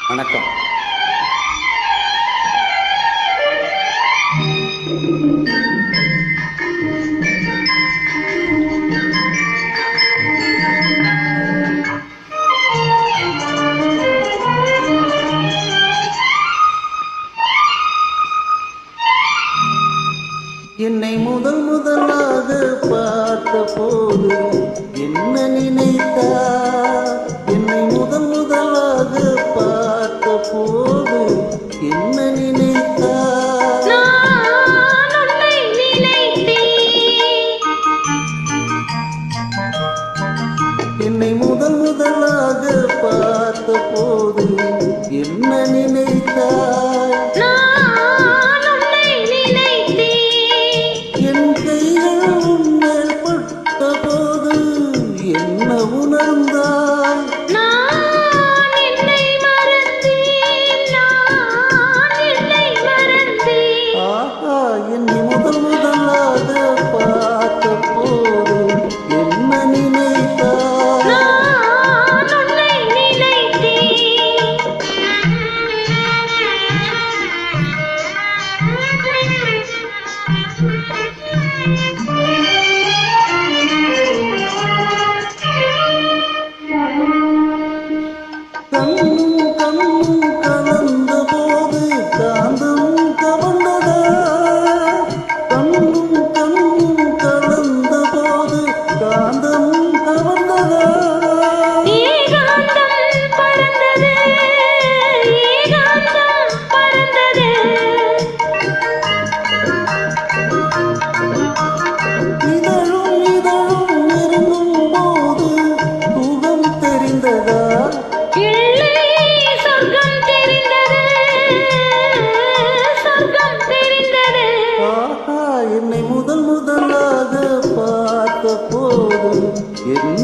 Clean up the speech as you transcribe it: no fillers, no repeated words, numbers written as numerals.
வணக்கம். என்னை முதலாக பார்த்த போது என்ன நினைத்தார்? என்னை முதலாக பார்த்த போது என்ன நினைத்தார்? என்னை முதலாக பார்த்த போது என்ன நினைத்தார்? என்ன உணர்ந்தாய்? நான் என்னை மறந்தேன், நான் என்னை மறந்தேன். ஆஹா, என்னை முதலாக பார்த்த போது என்ன நினைத்தாய்? நான் உன்னை நினைத்தேன். கண்ணும் கலந்த போது காந்தம் கவர்ந்ததா? கண்ணும் கலந்த போது காந்தம் கவர்ந்ததா? ஏகாந்தம் பறந்தது, ஏகாந்தம் பறந்தது. இதழும் நெருங்கும் போது சுகம் தெரிந்ததா? என்னை முதலாக பார்த்த போது என்ன